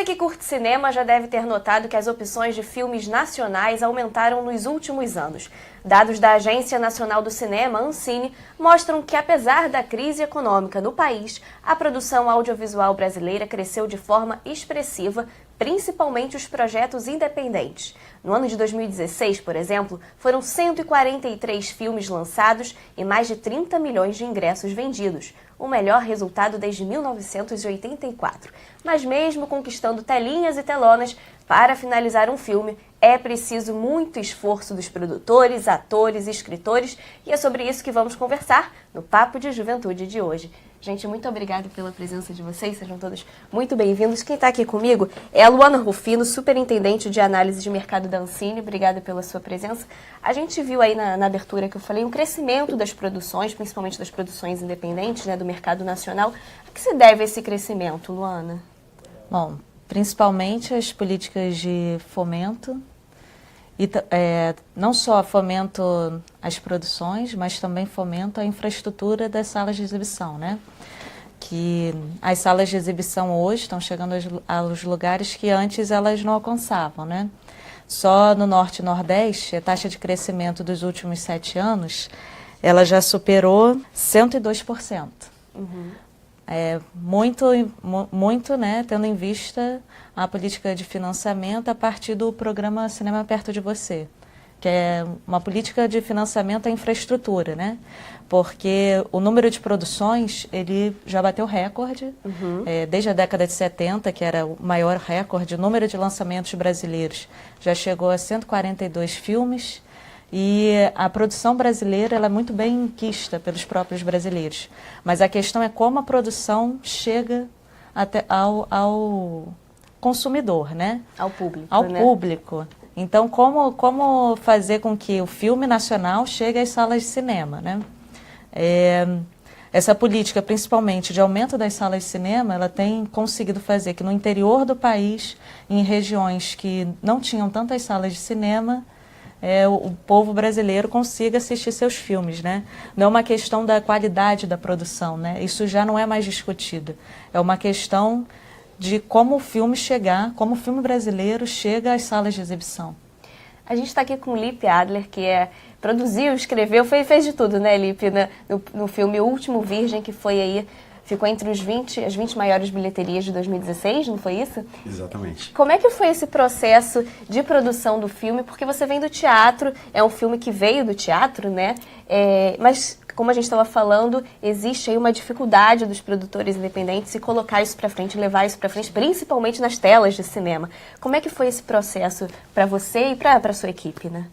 que curte cinema já deve ter notado que as opções de filmes nacionais aumentaram nos últimos anos. Dados da Agência Nacional do Cinema, Ancine, mostram que, apesar da crise econômica no país, a produção audiovisual brasileira cresceu de forma expressiva, principalmente os projetos independentes. No ano de 2016, por exemplo, foram 143 filmes lançados e mais de 30 milhões de ingressos vendidos, o melhor resultado desde 1984. Mas mesmo conquistando telinhas e telonas, para finalizar um filme, é preciso muito esforço dos produtores, atores e escritores, e é sobre isso que vamos conversar no Papo de Juventude de hoje. Gente, muito obrigada pela presença de vocês, sejam todos muito bem-vindos. Quem está aqui comigo é a Luana Rufino, superintendente de análise de mercado da Ancine. Obrigada pela sua presença. A gente viu aí na abertura que eu falei um crescimento das produções, principalmente das produções independentes, né, do mercado nacional. A que se deve esse crescimento, Luana? Bom, principalmente as políticas de fomento, e não só fomento às produções, mas também fomento à infraestrutura das salas de exibição, né? Que as salas de exibição hoje estão chegando aos lugares que antes elas não alcançavam, né? Só no Norte e Nordeste, a taxa de crescimento dos últimos 7 anos, ela já superou 102%. Uhum. Muito, né, tendo em vista a política de financiamento a partir do programa Cinema Perto de Você, que é uma política de financiamento à infraestrutura, né? Porque o número de produções, ele já bateu recorde, desde a década de 70, que era o maior recorde, o número de lançamentos brasileiros já chegou a 142 filmes, e a produção brasileira ela é muito bem quista pelos próprios brasileiros. Mas a questão é como a produção chega até ao consumidor, né? Ao público, Ao público. Então, como fazer com que o filme nacional chegue às salas de cinema, né? Essa política, principalmente de aumento das salas de cinema, ela tem conseguido fazer que no interior do país, em regiões que não tinham tantas salas de cinema, o povo brasileiro consiga assistir seus filmes, né? Não é uma questão da qualidade da produção, né? Isso já não é mais discutido. É uma questão de como o filme brasileiro chega às salas de exibição. A gente está aqui com o Lipe Adler, que produziu, escreveu, fez de tudo, né, Lipe, no filme O Último Virgem, que foi aí, ficou entre as 20 maiores bilheterias de 2016, não foi isso? Exatamente. Como é que foi esse processo de produção do filme? Porque você vem do teatro, é um filme que veio do teatro, né? Mas, como a gente estava falando, existe aí uma dificuldade dos produtores independentes de colocar isso para frente, levar isso para frente, principalmente nas telas de cinema. Como é que foi esse processo para você e para a sua equipe, né?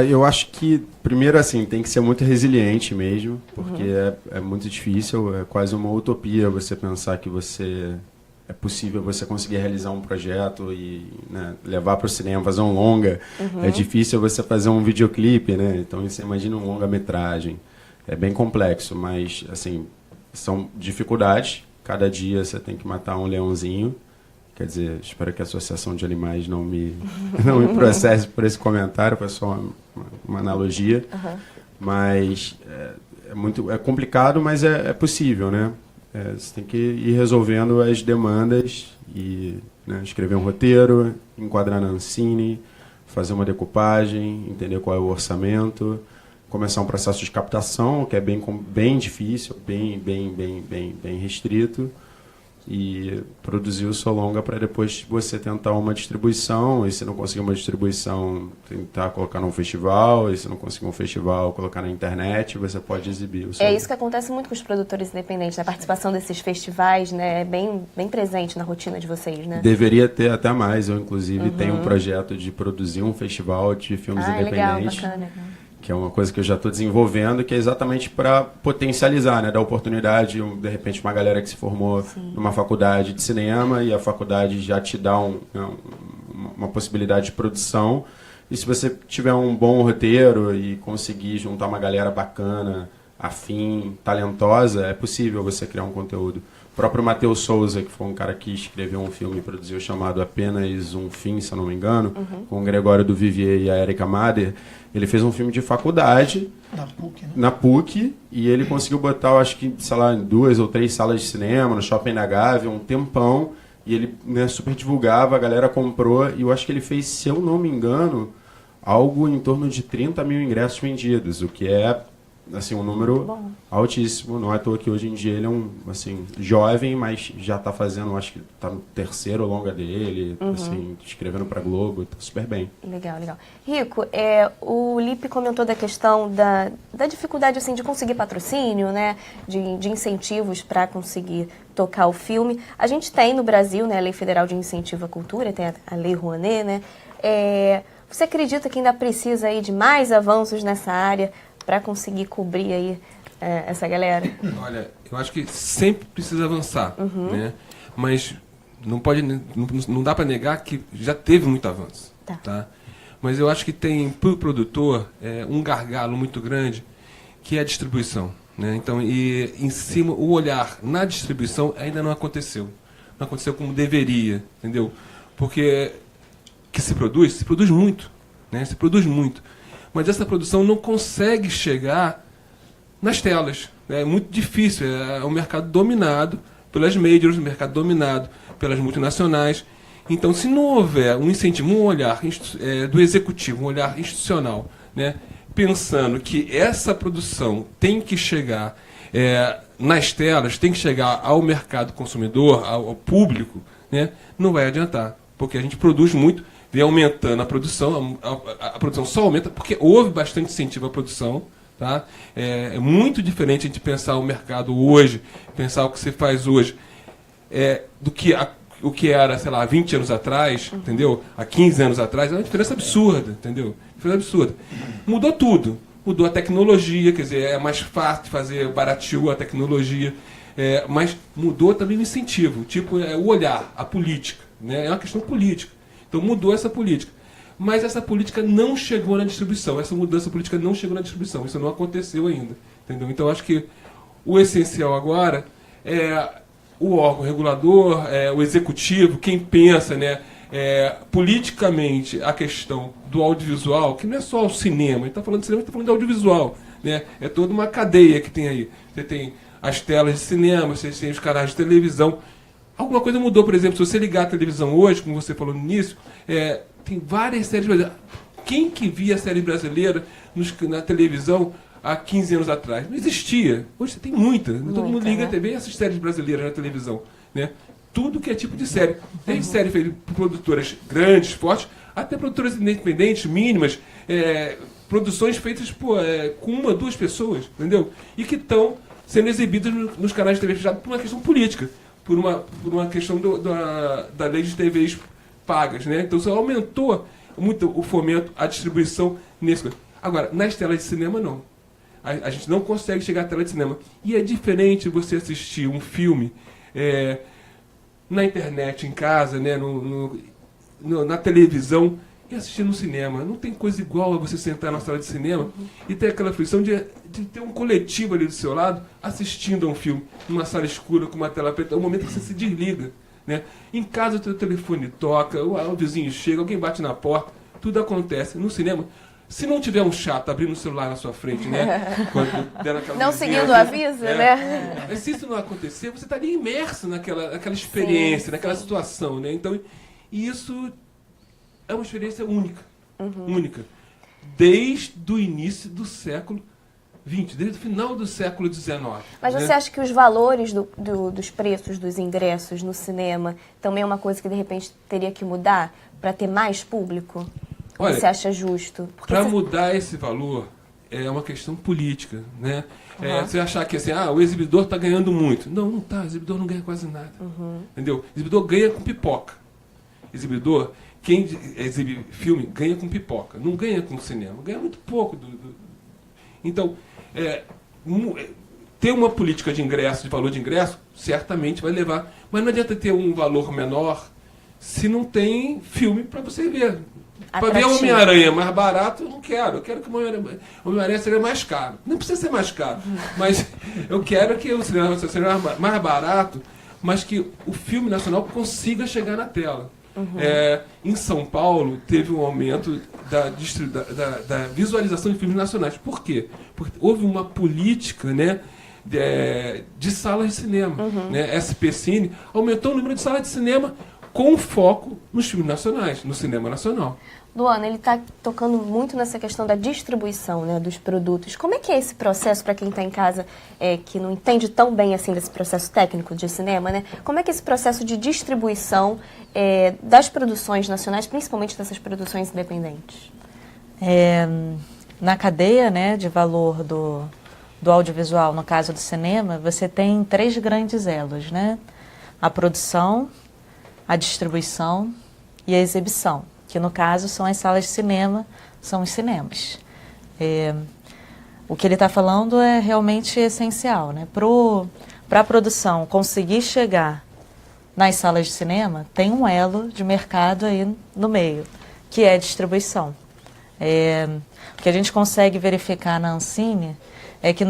Eu acho que, primeiro, assim, tem que ser muito resiliente mesmo, porque é muito difícil, é quase uma utopia você pensar que é possível você conseguir realizar um projeto e, né, levar para o cinema, fazer um longa. É difícil você fazer um videoclipe, né? Então, você imagina um longa-metragem. É bem complexo, mas, assim, são dificuldades. Cada dia você tem que matar um leãozinho. Quer dizer, espero que a Associação de Animais não me processe por esse comentário, foi só uma analogia. Mas é complicado, mas é possível, né? Você tem que ir resolvendo as demandas e, né, escrever um roteiro, enquadrar na Ancine, fazer uma decupagem, entender qual é o orçamento, começar um processo de captação, que é bem difícil, bem restrito, e produzir o seu longa para depois você tentar uma distribuição, e se não conseguir uma distribuição, tentar colocar num festival, e se não conseguir um festival, colocar na internet, você pode exibir o seu longa. Isso que acontece muito com os produtores independentes, a participação desses festivais, né, é bem presente na rotina de vocês, né? Deveria ter até mais, eu inclusive tenho um projeto de produzir um festival de filmes independentes. Legal, bacana. Que é uma coisa que eu já estou desenvolvendo, que é exatamente para potencializar, né? Dar oportunidade, de repente, uma galera que se formou numa faculdade de cinema e a faculdade já te dá uma possibilidade de produção. E se você tiver um bom roteiro e conseguir juntar uma galera bacana, afim, talentosa, é possível você criar um conteúdo. O próprio Matheus Souza, que foi um cara que escreveu um filme e produziu chamado Apenas um Fim, se eu não me engano, com o Gregório do Vivier e a Erika Mader, ele fez um filme de faculdade, na PUC, né? Na PUC, e ele conseguiu botar, eu acho que, sei lá, em 2 ou 3 salas de cinema, no Shopping da Gávea, um tempão, e ele, né, super divulgava, a galera comprou, e eu acho que ele fez, se eu não me engano, algo em torno de 30 mil ingressos vendidos, o que é, assim, um número altíssimo. Não é à toa que hoje em dia ele é um, assim, jovem, mas já está fazendo, acho que está no terceiro longa dele, assim, escrevendo para Globo, está super bem. Legal, legal. Rico, o Lipe comentou da questão da dificuldade, assim, de conseguir patrocínio, né, de incentivos para conseguir tocar o filme. A gente tem no Brasil, né, a Lei Federal de Incentivo à Cultura, tem a Lei Rouanet, né. Você acredita que ainda precisa aí de mais avanços nessa área para conseguir cobrir aí essa galera? Olha, eu acho que sempre precisa avançar, né? Mas não dá para negar que já teve muito avanço, tá? Mas eu acho que tem para o produtor um gargalo muito grande, que é a distribuição, né? Então, e em cima o olhar na distribuição ainda não aconteceu como deveria, entendeu? Porque que se produz muito, né? Se produz muito. Mas essa produção não consegue chegar nas telas. É muito difícil. É um mercado dominado pelas majors, um mercado dominado pelas multinacionais. Então, se não houver um incentivo, um olhar do executivo, um olhar institucional, né, pensando que essa produção tem que chegar nas telas, tem que chegar ao mercado consumidor, ao público, né, não vai adiantar. Porque a gente produz muito, vem aumentando a produção, a produção só aumenta porque houve bastante incentivo à produção, tá? É muito diferente a gente pensar o mercado hoje, pensar o que se faz hoje, do que o que era, sei lá, 20 anos atrás, entendeu? Há 15 anos atrás, é uma diferença absurda, entendeu? Diferença absurda. Mudou tudo. Mudou a tecnologia, quer dizer, é mais fácil de fazer, barateou a tecnologia, mas mudou também o incentivo, tipo, o olhar, a política, né? É uma questão política. Então mudou essa política. Mas essa política não chegou na distribuição. Essa mudança política não chegou na distribuição. Isso não aconteceu ainda. Entendeu? Então acho que o essencial agora é o órgão regulador, o executivo, quem pensa, né, politicamente a questão do audiovisual, que não é só o cinema. A gente está falando de cinema, a gente está falando de audiovisual. Né? É toda uma cadeia que tem aí. Você tem as telas de cinema, você tem os canais de televisão. Alguma coisa mudou, por exemplo, se você ligar a televisão hoje, como você falou no início, tem várias séries brasileiras. Quem que via a série brasileira na televisão há 15 anos atrás? Não existia. Hoje você tem muita. Todo mundo liga a TV e assiste séries brasileiras na televisão. Né? Tudo que é tipo de série. Tem série feita por produtoras grandes, fortes, até produtoras independentes, mínimas, produções feitas com 1, 2 pessoas, entendeu? E que estão sendo exibidas nos canais de TV fechado por uma questão política. Por uma questão da lei de TVs pagas, né? Então, isso aumentou muito o fomento, a distribuição nesse... Agora, nas telas de cinema, não. A gente não consegue chegar à tela de cinema. E é diferente você assistir um filme na internet, em casa, né? Na televisão, e assistir no cinema. Não tem coisa igual a você sentar na sala de cinema e ter aquela fruição de ter um coletivo ali do seu lado assistindo a um filme, numa sala escura, com uma tela preta. É um momento que você se desliga. Né? Em casa, o teu telefone toca, o vizinho chega, alguém bate na porta, tudo acontece. No cinema, se não tiver um chato abrindo o celular na sua frente, né? Não seguindo o aviso, né? Mas se isso não acontecer, você está ali imerso naquela experiência, naquela situação. Né? Então, isso é uma experiência única. Única. Desde o início do século XX, desde o final do século XIX. Mas você acha que os valores dos preços dos ingressos no cinema também é uma coisa que, de repente, teria que mudar para ter mais público? Olha, você acha justo? Para mudar esse valor, é uma questão política. Né? Você achar que assim, o exibidor está ganhando muito. Não, não está. O exibidor não ganha quase nada. Entendeu? O exibidor ganha com pipoca. Exibidor... Quem exibe filme ganha com pipoca, não ganha com cinema, ganha muito pouco. Então, ter uma política de ingresso, de valor de ingresso, certamente vai levar. Mas não adianta ter um valor menor se não tem filme para você ver. Para ver o Homem-Aranha mais barato, eu não quero. Eu quero que o Homem-Aranha seja mais caro. Não precisa ser mais caro, mas eu quero que o cinema seja mais barato, mas que o filme nacional consiga chegar na tela. Em São Paulo, teve um aumento da visualização de filmes nacionais. Por quê? Porque houve uma política, né, de salas de cinema. Né? SP Cine aumentou o número de salas de cinema com foco nos filmes nacionais, no cinema nacional. Luana, ele está tocando muito nessa questão da distribuição, né, dos produtos. Como é que é esse processo, para quem está em casa que não entende tão bem assim desse processo técnico de cinema, né? Como é que é esse processo de distribuição das produções nacionais, principalmente dessas produções independentes? Na cadeia, né, de valor do audiovisual, no caso do cinema, você tem 3 grandes elos, né? A produção, a distribuição e a exibição, que no caso são as salas de cinema, são os cinemas. O que ele está falando é realmente essencial, né? Para a produção conseguir chegar nas salas de cinema, tem um elo de mercado aí no meio, que é a distribuição. O que a gente consegue verificar na Ancine é que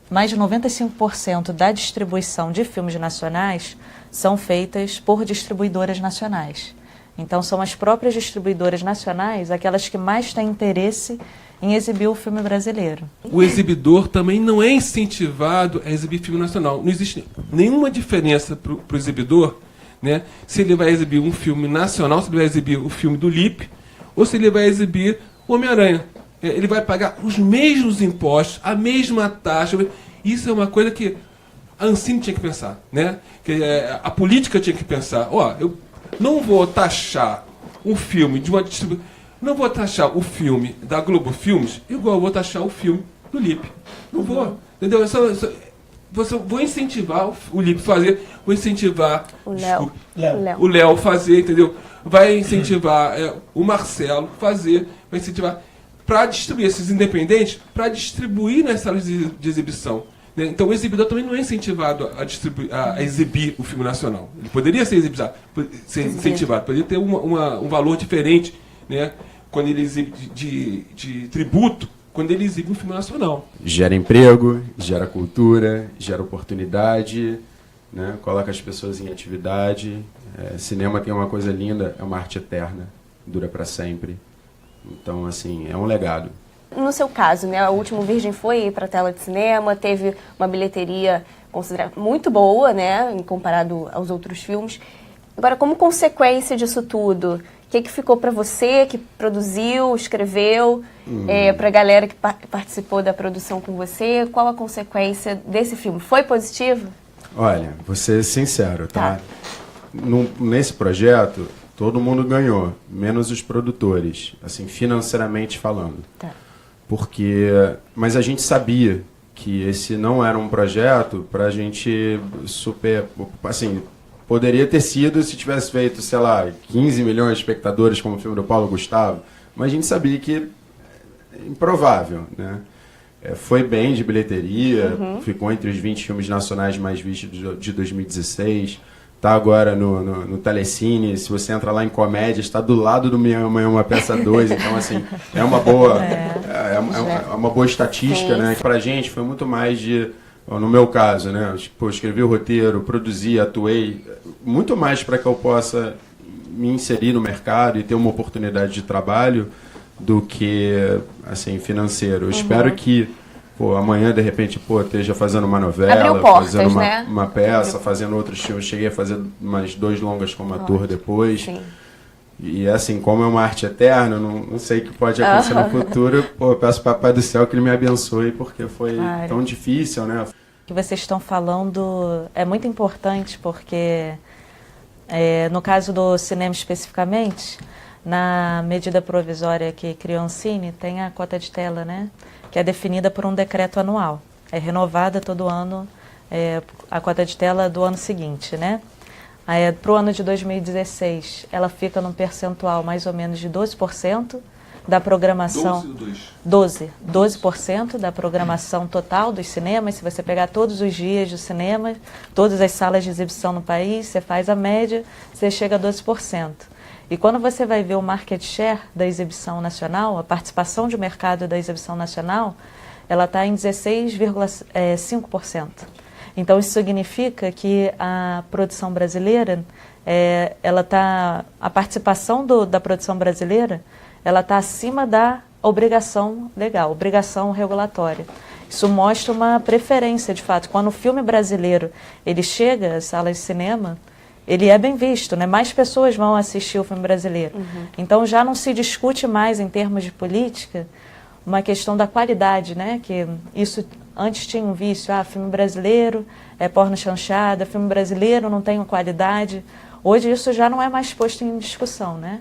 mais de 95% da distribuição de filmes nacionais são feitas por distribuidoras nacionais. Então, são as próprias distribuidoras nacionais aquelas que mais têm interesse em exibir o filme brasileiro. O exibidor também não é incentivado a exibir filme nacional. Não existe nenhuma diferença para o exibidor, né, se ele vai exibir um filme nacional, se ele vai exibir o filme do Lipe, ou se ele vai exibir o Homem-Aranha. Ele vai pagar os mesmos impostos, a mesma taxa. Isso é uma coisa que a Ancine tinha que pensar, né? Que a política tinha que pensar. Eu não vou taxar um filme de uma distribuição, não vou taxar o filme da Globo Filmes igual eu vou taxar o filme do Lipe. Não vou, entendeu? Vou incentivar o Lipe fazer, vou incentivar o Léo fazer, entendeu? Vai incentivar o Marcelo fazer, vai incentivar para distribuir esses independentes, para distribuir nas salas de exibição. Né? Então o exibidor também não é incentivado a exibir o filme nacional. Ele poderia ser incentivado, poderia ter um valor diferente, né? Quando ele exibe de tributo, quando ele exibe um filme nacional. Gera emprego, gera cultura, gera oportunidade, né? Coloca as pessoas em atividade. Cinema tem uma coisa linda, é uma arte eterna, dura para sempre. Então, assim, é um legado. No seu caso, né, o último Virgem foi para a tela de cinema, teve uma bilheteria considerada muito boa, né, comparado aos outros filmes. Agora, como consequência disso tudo, o que ficou para você, que produziu, escreveu, para a galera que participou da produção com você? Qual a consequência desse filme? Foi positivo? Olha, vou ser sincero, tá? Nesse projeto, todo mundo ganhou, menos os produtores, assim, financeiramente falando. Tá. Mas a gente sabia que esse não era um projeto para a gente assim, poderia ter sido se tivesse feito, sei lá, 15 milhões de espectadores como o filme do Paulo Gustavo, mas a gente sabia que é improvável, né? Foi bem de bilheteria, ficou entre os 20 filmes nacionais mais vistos de 2016. Está agora no Telecine, se você entra lá em comédia, está do lado do Minha Mãe é uma Peça 2, então assim, é uma boa estatística, né? Pra gente foi muito mais no meu caso, né? Tipo, eu escrevi o roteiro, produzi, atuei, muito mais para que eu possa me inserir no mercado e ter uma oportunidade de trabalho do que, assim, financeiro. Eu espero que amanhã, de repente, esteja fazendo uma novela, fazendo uma peça, fazendo outros filmes. Cheguei a fazer mais 2 longas como ator depois. Sim. E assim, como é uma arte eterna, não sei o que pode acontecer no futuro. Eu peço ao Papai do Céu que ele me abençoe, porque foi tão difícil, né? O que vocês estão falando é muito importante, porque no caso do cinema especificamente, na medida provisória que criou a Ancine, tem a cota de tela, né? Que é definida por um decreto anual. É renovada todo ano a cota de tela do ano seguinte, né? Para o ano de 2016, ela fica num percentual mais ou menos de 12% da programação... 12% da programação total dos cinemas. Se você pegar todos os dias do cinema, todas as salas de exibição no país, você faz a média, você chega a 12%. E quando você vai ver o market share da exibição nacional, a participação de mercado da exibição nacional, ela está em 16,5%. Então, isso significa que a produção brasileira, a participação da produção brasileira, ela está acima da obrigação legal, obrigação regulatória. Isso mostra uma preferência, de fato. Quando o filme brasileiro ele chega às salas de cinema, ele é bem visto, né? Mais pessoas vão assistir o filme brasileiro. Então já não se discute mais, em termos de política, uma questão da qualidade, né? Que isso antes tinha um vício, filme brasileiro é porno chanchada, filme brasileiro não tem qualidade. Hoje isso já não é mais posto em discussão, né?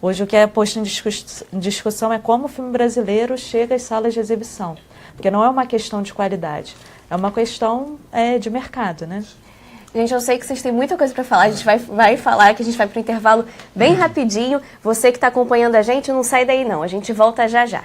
Hoje o que é posto em discussão é como o filme brasileiro chega às salas de exibição. Porque não é uma questão de qualidade, é uma questão de mercado, né? Gente, eu sei que vocês têm muita coisa para falar, a gente vai falar, que a gente vai para o intervalo bem rapidinho. Você que está acompanhando a gente, não sai daí não, a gente volta já já.